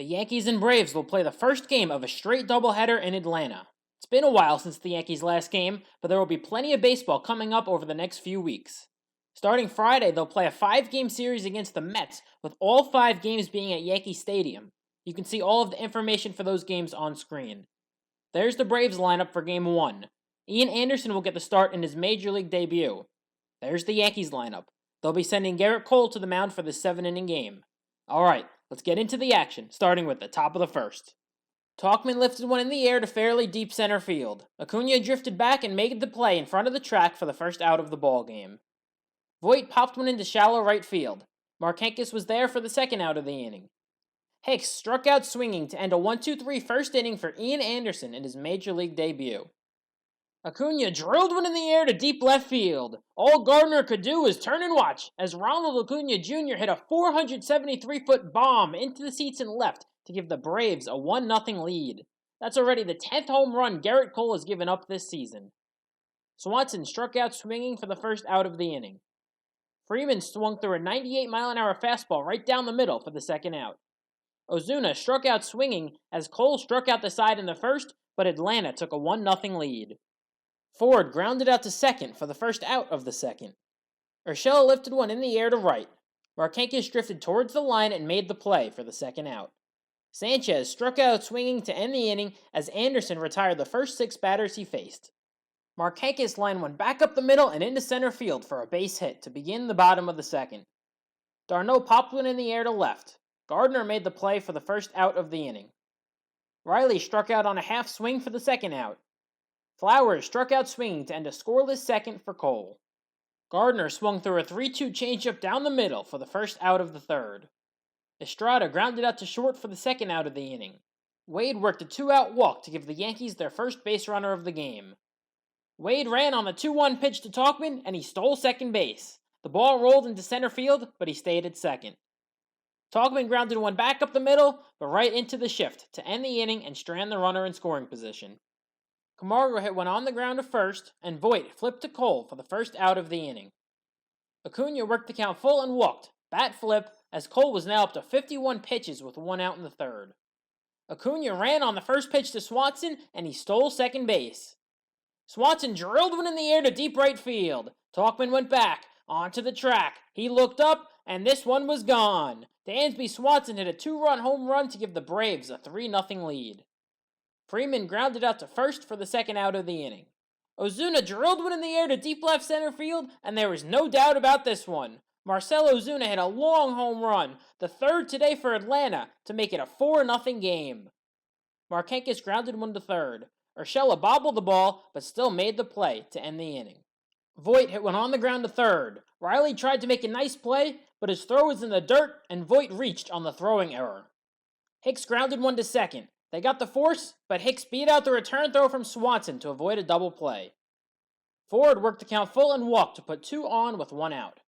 The Yankees and Braves will play the first game of a straight doubleheader in Atlanta. It's been a while since the Yankees' last game, but there will be plenty of baseball coming up over the next few weeks. Starting Friday, they'll play a 5-game series against the Mets, with all 5 games being at Yankee Stadium. You can see all of the information for those games on screen. There's the Braves lineup for Game 1. Ian Anderson will get the start in his Major League debut. There's the Yankees lineup. They'll be sending Gerrit Cole to the mound for the 7-inning game. Alright, let's get into the action, starting with the top of the first. Tauchman lifted one in the air to fairly deep center field. Acuna drifted back and made the play in front of the track for the first out of the ball game. Voit popped one into shallow right field. Markakis was there for the second out of the inning. Hicks struck out swinging to end a 1-2-3 first inning for Ian Anderson in his Major League debut. Acuna drilled one in the air to deep left field. All Gardner could do was turn and watch as Ronald Acuna Jr. hit a 473-foot bomb into the seats and left to give the Braves a 1-0 lead. That's already the 10th home run Gerrit Cole has given up this season. Swanson struck out swinging for the first out of the inning. Freeman swung through a 98-mile-an-hour fastball right down the middle for the second out. Ozuna struck out swinging as Cole struck out the side in the first, but Atlanta took a 1-0 lead. Ford grounded out to second for the first out of the second. Urshela lifted one in the air to right. Markakis drifted towards the line and made the play for the second out. Sanchez struck out swinging to end the inning as Anderson retired the first 6 batters he faced. Markakis lined one back up the middle and into center field for a base hit to begin the bottom of the second. d'Arnaud popped one in the air to left. Gardner made the play for the first out of the inning. Riley struck out on a half swing for the second out. Flowers struck out swinging to end a scoreless second for Cole. Gardner swung through a 3-2 changeup down the middle for the first out of the third. Estrada grounded out to short for the second out of the inning. Wade worked a 2-out walk to give the Yankees their first base runner of the game. Wade ran on the 2-1 pitch to Tauchman, and he stole second base. The ball rolled into center field, but he stayed at second. Tauchman grounded one back up the middle, but right into the shift to end the inning and strand the runner in scoring position. Camargo hit one on the ground to first, and Voit flipped to Cole for the first out of the inning. Acuna worked the count full and walked, bat flip, as Cole was now up to 51 pitches with 1 out in the third. Acuna ran on the first pitch to Swanson, and he stole second base. Swanson drilled one in the air to deep right field. Tauchman went back, onto the track. He looked up, and this one was gone. Dansby Swanson hit a 2-run home run to give the Braves a 3-0 lead. Freeman grounded out to first for the second out of the inning. Ozuna drilled one in the air to deep left center field, and there was no doubt about this one. Marcell Ozuna hit a long home run, the third today for Atlanta, to make it a 4-0 game. Markakis grounded one to third. Urshela bobbled the ball, but still made the play to end the inning. Voit hit one on the ground to third. Riley tried to make a nice play, but his throw was in the dirt, and Voit reached on the throwing error. Hicks grounded one to second. They got the force, but Hicks beat out the return throw from Swanson to avoid a double play. Ford worked the count full and walked to put 2 on with 1 out.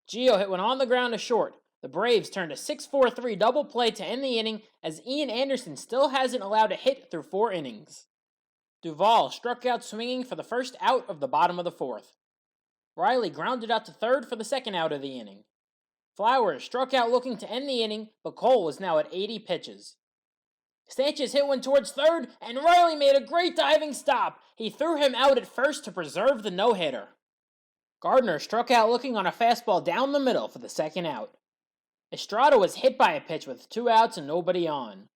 Gio hit one on the ground to short. The Braves turned a 6-4-3 double play to end the inning, as Ian Anderson still hasn't allowed a hit through 4 innings. Duvall struck out swinging for the first out of the bottom of the fourth. Riley grounded out to third for the second out of the inning. Flowers struck out looking to end the inning, but Cole was now at 80 pitches. Sanchez hit one towards third, and Riley made a great diving stop. He threw him out at first to preserve the no-hitter. Gardner struck out looking on a fastball down the middle for the second out. Estrada was hit by a pitch with 2 outs and nobody on.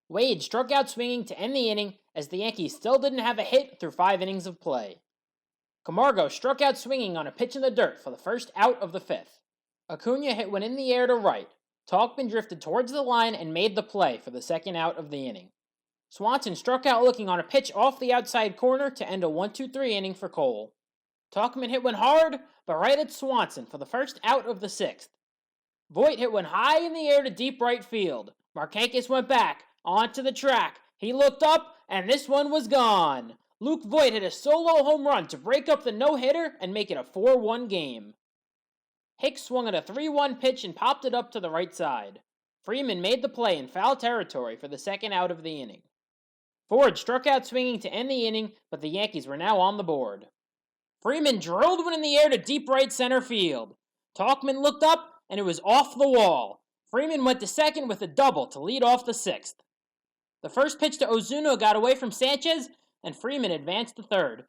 Wade struck out swinging to end the inning, as the Yankees still didn't have a hit through 5 innings of play. Camargo struck out swinging on a pitch in the dirt for the first out of the 5th. Acuna hit one in the air to right. Tauchman drifted towards the line and made the play for the second out of the inning. Swanson struck out looking on a pitch off the outside corner to end a 1-2-3 inning for Cole. Tauchman hit one hard, but right at Swanson for the first out of the 6th. Voit hit one high in the air to deep right field. Markakis went back, onto the track. He looked up, and this one was gone. Luke Voit hit a solo home run to break up the no-hitter and make it a 4-1 game. Hicks swung at a 3-1 pitch and popped it up to the right side. Freeman made the play in foul territory for the second out of the inning. Ford struck out swinging to end the inning, but the Yankees were now on the board. Freeman drilled one in the air to deep right center field. Tauchman looked up, and it was off the wall. Freeman went to second with a double to lead off the sixth. The first pitch to Ozuna got away from Sanchez, and Freeman advanced to third.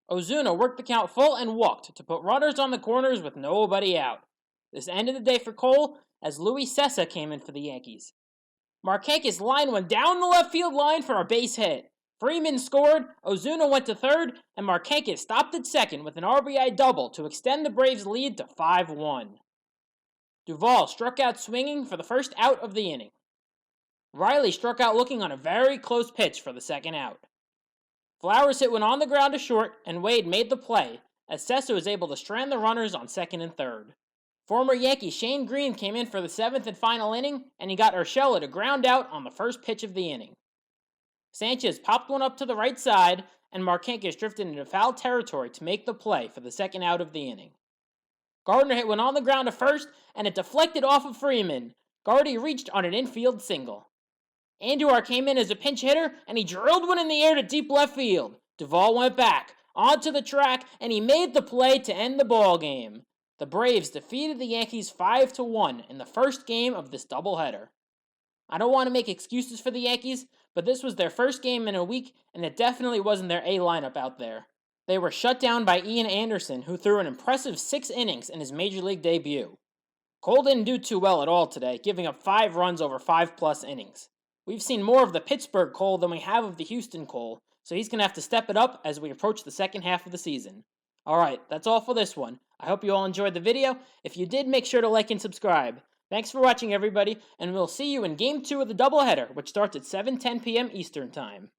Ozuna worked the count full and walked to put runners on the corners with nobody out. This ended the day for Cole as Luis Cessa came in for the Yankees. Marquez' line went down the left field line for a base hit. Freeman scored, Ozuna went to third, and Marquez stopped at second with an RBI double to extend the Braves' lead to 5-1. Duvall struck out swinging for the first out of the inning. Riley struck out looking on a very close pitch for the second out. Flowers hit one on the ground to short, and Wade made the play, as Cessa was able to strand the runners on second and third. Former Yankee Shane Green came in for the seventh and final inning, and he got Urshela to ground out on the first pitch of the inning. Sanchez popped one up to the right side, and Marquez drifted into foul territory to make the play for the second out of the inning. Gardner hit one on the ground to first, and it deflected off of Freeman. Gardy reached on an infield single. Andujar came in as a pinch hitter, and he drilled one in the air to deep left field. Duvall went back, onto the track, and he made the play to end the ball game. The Braves defeated the Yankees 5-1 in the first game of this doubleheader. I don't want to make excuses for the Yankees, but this was their first game in a week, and it definitely wasn't their A lineup out there. They were shut down by Ian Anderson, who threw an impressive 6 innings in his Major League debut. Cole didn't do too well at all today, giving up 5 runs over 5+ innings. We've seen more of the Pittsburgh Cole than we have of the Houston Cole, so he's going to have to step it up as we approach the second half of the season. Alright, that's all for this one. I hope you all enjoyed the video. If you did, make sure to like and subscribe. Thanks for watching, everybody, and we'll see you in Game 2 of the doubleheader, which starts at 7:10 p.m. Eastern Time.